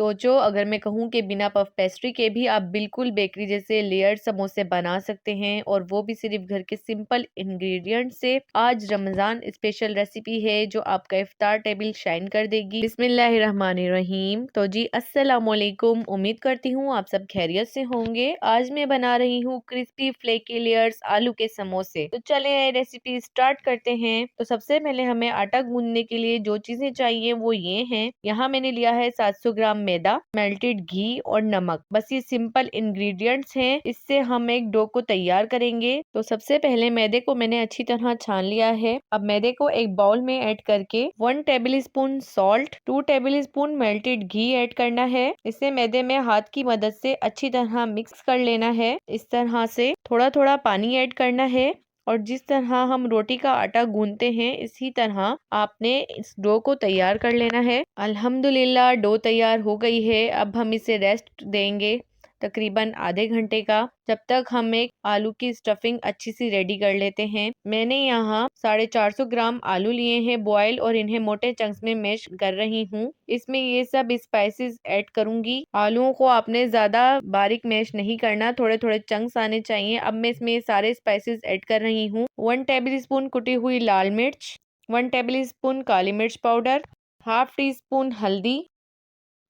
सोचो अगर मैं कहूँ कि बिना पफ पेस्ट्री के भी आप बिल्कुल बेकरी जैसे लेयर समोसे बना सकते हैं, और वो भी सिर्फ घर के सिंपल इंग्रेडिएंट से। आज रमजान स्पेशल रेसिपी है जो आपका इफ्तार टेबल शाइन कर देगी। बिस्मिल्लाहिर्रहमानिर्रहीम। तो जी अस्सलाम वालेकुम, उम्मीद करती हूँ आप सब खैरियत से होंगे। आज मैं बना रही हूँ क्रिस्पी फ्लेकी लेयर्स आलू के समोसे। तो चले रेसिपी स्टार्ट करते हैं। तो सबसे पहले हमें आटा गूंदने के लिए जो चीजें चाहिए वो ये हैं। यहाँ मैंने लिया है 700 ग्राम मैदा, मेल्टेड घी और नमक। बस ये सिंपल इंग्रेडिएंट्स हैं। इससे हम एक डो को तैयार करेंगे। तो सबसे पहले मैदे को मैंने अच्छी तरह छान लिया है। अब मैदे को एक बाउल में ऐड करके 1 tablespoon salt, 2 tablespoon melted ghee add करना है। इसे मैदे में हाथ की मदद से अच्छी तरह मिक्स कर लेना है। इस तरह से थोड़ा थोड़ा पानी ऐड करना है, और जिस तरह हम रोटी का आटा गूंदते हैं इसी तरह आपने इस डो को तैयार कर लेना है। अल्हम्दुलिल्लाह डो तैयार हो गई है। अब हम इसे रेस्ट देंगे तकरीबन आधे घंटे का, जब तक हम एक आलू की स्टफिंग अच्छी सी रेडी कर लेते हैं। मैंने यहाँ 450 ग्राम आलू लिए हैं बॉयल, और इन्हें मोटे चंक्स में मैश कर रही हूँ। इसमें ये सब स्पाइसेस ऐड करूंगी। आलूओं को आपने ज्यादा बारीक मैश नहीं करना, थोड़े थोड़े चंक्स आने चाहिए। अब मैं इसमें सारे स्पाइसेस ऐड कर रही हूँ। 1 टेबल स्पून कुटी हुई लाल मिर्च, 1 टेबल स्पून काली मिर्च पाउडर, हाफ टी स्पून हल्दी,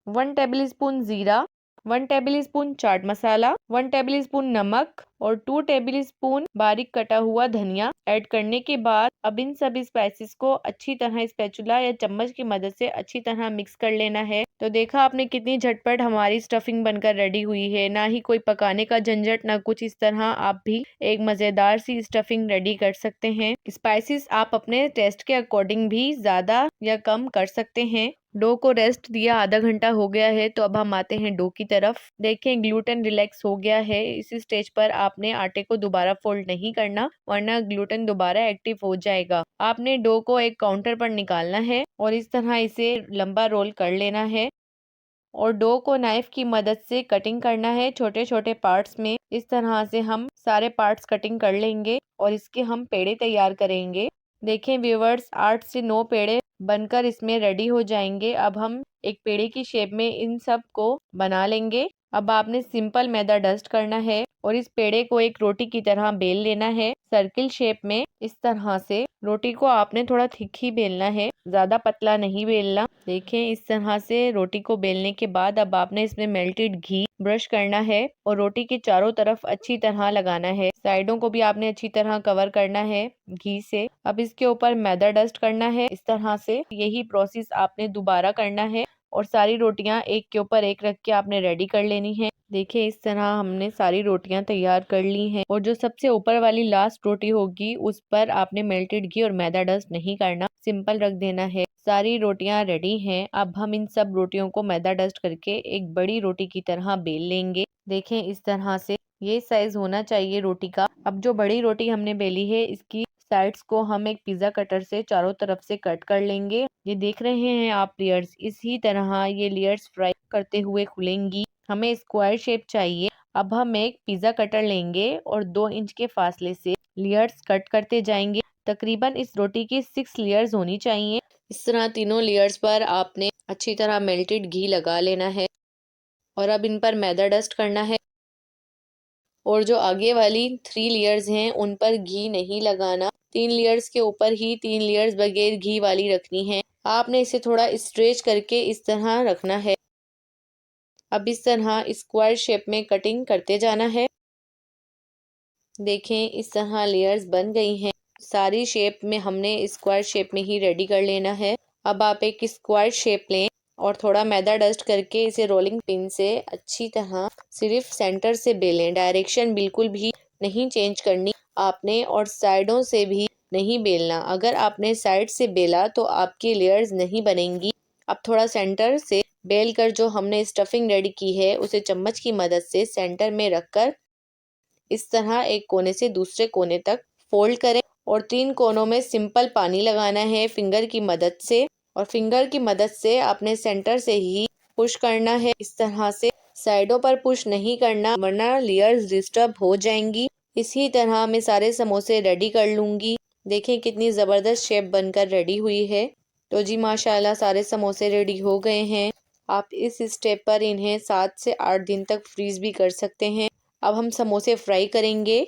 1 टेबल स्पून जीरा, 1 table spoon chaat masala, 1 table spoon नमक और 2 टेबल स्पून बारीक कटा हुआ धनिया ऐड करने के बाद अब इन सभी स्पाइसेस को अच्छी तरह स्पैचुला या चम्मच की मदद से अच्छी तरह मिक्स कर लेना है। तो देखा आपने कितनी झटपट हमारी स्टफिंग बनकर रेडी हुई है। ना ही कोई पकाने का झंझट ना कुछ। इस तरह आप भी एक मजेदार सी स्टफिंग रेडी कर सकते हैं। स्पाइसेस आप अपने टेस्ट के अकॉर्डिंग भी ज्यादा या कम कर सकते हैं। डो को रेस्ट दिया आधा घंटा हो गया है। तो अब हम आते हैं डो की तरफ। देखें ग्लूटेन रिलैक्स हो गया है। इस स्टेज पर आपने आटे को दोबारा फोल्ड नहीं करना, वरना ग्लूटेन दोबारा एक्टिव हो जाएगा। आपने डो को एक काउंटर पर निकालना है और इस तरह इसे लंबा रोल कर लेना है, और डो को नाइफ की मदद से कटिंग करना है छोटे छोटे पार्ट्स में। इस तरह से हम सारे पार्ट्स कटिंग कर लेंगे और इसके हम पेड़े तैयार करेंगे। देखें व्यूवर्स 8 से 9 पेड़े बनकर इसमें रेडी हो जाएंगे। अब हम एक पेड़े की शेप में इन सब को बना लेंगे। अब आपने सिंपल मैदा डस्ट करना है और इस पेड़े को एक रोटी की तरह बेल लेना है सर्किल शेप में। इस तरह से रोटी को आपने थोड़ा थिक ही बेलना है, ज्यादा पतला नहीं बेलना। देखें इस तरह से रोटी को बेलने के बाद अब आपने इसमें मेल्टेड घी ब्रश करना है और रोटी के चारों तरफ अच्छी तरह लगाना है। साइडों को भी आपने अच्छी तरह कवर करना है घी से। अब इसके ऊपर मैदा डस्ट करना है इस तरह से। यही प्रोसेस आपने दोबारा करना है और सारी रोटियां एक के ऊपर एक रख के आपने रेडी कर लेनी है। देखिए इस तरह हमने सारी रोटियां तैयार कर ली हैं, और जो सबसे ऊपर वाली लास्ट रोटी होगी उस पर आपने मेल्टेड घी और मैदा डस्ट नहीं करना, सिंपल रख देना है। सारी रोटियां रेडी हैं। अब हम इन सब रोटियों को मैदा डस्ट करके एक बड़ी रोटी की तरह बेल लेंगे। देखें इस तरह से ये साइज होना चाहिए रोटी का। अब जो बड़ी रोटी हमने बेली है इसकी साइड्स को हम एक पिज्जा कटर से चारों तरफ से कट कर लेंगे। ये देख रहे हैं आप लेयर्स, इसी तरह ये लेयर्स फ्राई करते हुए खुलेंगी। हमें स्क्वायर शेप चाहिए। अब हम एक पिज्जा कटर लेंगे और 2 इंच के फासले से लेयर्स कट करते जाएंगे। तकरीबन इस रोटी की 6 लेयर्स होनी चाहिए। इस तरह तीनों लेयर्स पर आपने अच्छी तरह मेल्टेड घी लगा लेना है और अब इन पर मैदा डस्ट करना है, और जो आगे वाली 3 लेयर्स हैं उन पर घी नहीं लगाना। 3 लेयर्स के ऊपर ही 3 लेयर्स बगैर घी वाली रखनी है। आपने इसे थोड़ा स्ट्रेच करके इस तरह रखना है। अब इस तरह स्क्वायर शेप में कटिंग करते जाना है। देखें इस तरह लेयर्स बन गई हैं। सारी शेप में हमने स्क्वायर शेप में ही रेडी कर लेना है। अब आप एक स्क्वायर शेप लें और थोड़ा मैदा डस्ट करके इसे रोलिंग पिन से अच्छी तरह सिर्फ सेंटर से बेलें। डायरेक्शन बिल्कुल भी नहीं चेंज करनी आपने, और साइडों से भी नहीं बेलना। अगर आपने साइड से बेला तो आपकी लेयर्स नहीं बनेंगी। अब थोड़ा सेंटर से बेल कर जो हमने स्टफिंग रेडी की है उसे चम्मच की मदद से सेंटर में रखकर इस तरह एक कोने से दूसरे कोने तक फोल्ड करें, और 3 कोनों में सिंपल पानी लगाना है फिंगर की मदद से, और फिंगर की मदद से आपने सेंटर से ही पुश करना है। इस तरह से साइडों पर पुश नहीं करना, वरना लेयर्स डिस्टर्ब हो जाएंगी। इसी तरह मैं सारे समोसे रेडी कर लूंगी। देखें कितनी ज़बरदस्त शेप बनकर रेडी हुई है। तो जी माशाल्लाह सारे समोसे रेडी हो गए हैं। आप इस स्टेप पर इन्हें 7 से 8 दिन तक फ्रीज भी कर सकते हैं। अब हम समोसे फ्राई करेंगे।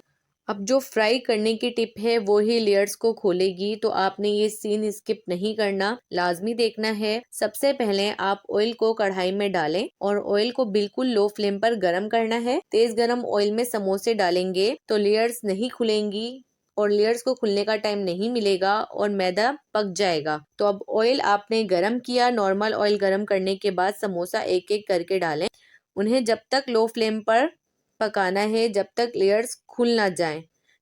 अब जो फ्राई करने की टिप है वो ही लेयर्स को खोलेगी, तो आपने ये सीन स्किप नहीं करना, लाजमी देखना है। सबसे पहले आप ऑयल को कढ़ाई में डालें और ऑयल को बिल्कुल लो फ्लेम पर गरम करना है। तेज गरम ऑयल में समोसे डालेंगे तो लेयर्स नहीं खुलेंगी और लेयर्स को खुलने का टाइम नहीं मिलेगा और मैदा पक जाएगा। तो अब ऑयल आपने गरम किया, नॉर्मल ऑयल गरम करने के बाद समोसा एक एक करके डालें। उन्हें जब तक लो फ्लेम पर पकाना है जब तक लेयर्स खुल ना जाएं।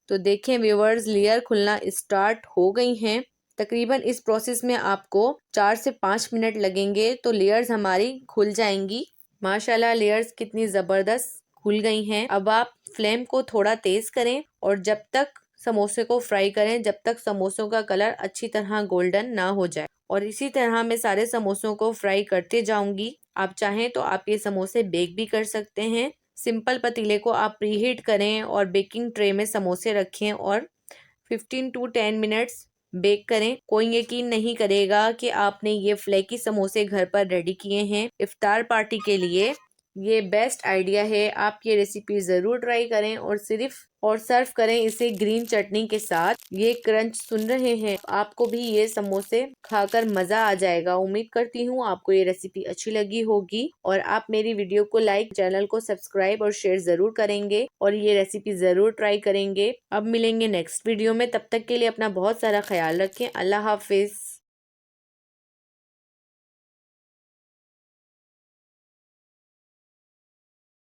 तो देखें व्यूवर्स, लेयर खुलना स्टार्ट हो गई हैं। तकरीबन इस प्रोसेस में आपको 4 से 5 मिनट लगेंगे तो लेयर्स हमारी खुल जाएंगी। माशाल्लाह लेयर्स कितनी ज़बरदस्त खुल गई हैं। अब आप फ्लेम को थोड़ा तेज़ करें और जब तक समोसे को फ्राई करें जब तक समोसों का कलर अच्छी तरह गोल्डन ना हो जाए। और इसी तरह मैं सारे समोसों को फ्राई करते जाऊंगी। आप चाहें तो आप ये समोसे बेक भी कर सकते हैं। सिंपल पतीले को आप प्रीहीट करें और बेकिंग ट्रे में समोसे रखें और 15 to 10 मिनट्स बेक करें। कोई यकीन नहीं करेगा कि आपने ये फ्लेकी समोसे घर पर रेडी किए हैं। इफ्तार पार्टी के लिए ये बेस्ट आइडिया है। आप ये रेसिपी ज़रूर ट्राई करें और सर्व करें इसे ग्रीन चटनी के साथ। ये क्रंच सुन रहे हैं, आपको भी ये समोसे खाकर मज़ा आ जाएगा। उम्मीद करती हूँ आपको ये रेसिपी अच्छी लगी होगी और आप मेरी वीडियो को लाइक, चैनल को सब्सक्राइब और शेयर ज़रूर करेंगे और ये रेसिपी ज़रूर ट्राई करेंगे। अब मिलेंगे नेक्स्ट वीडियो में, तब तक के लिए अपना बहुत सारा ख्याल रखें। अल्लाह हाफिज़।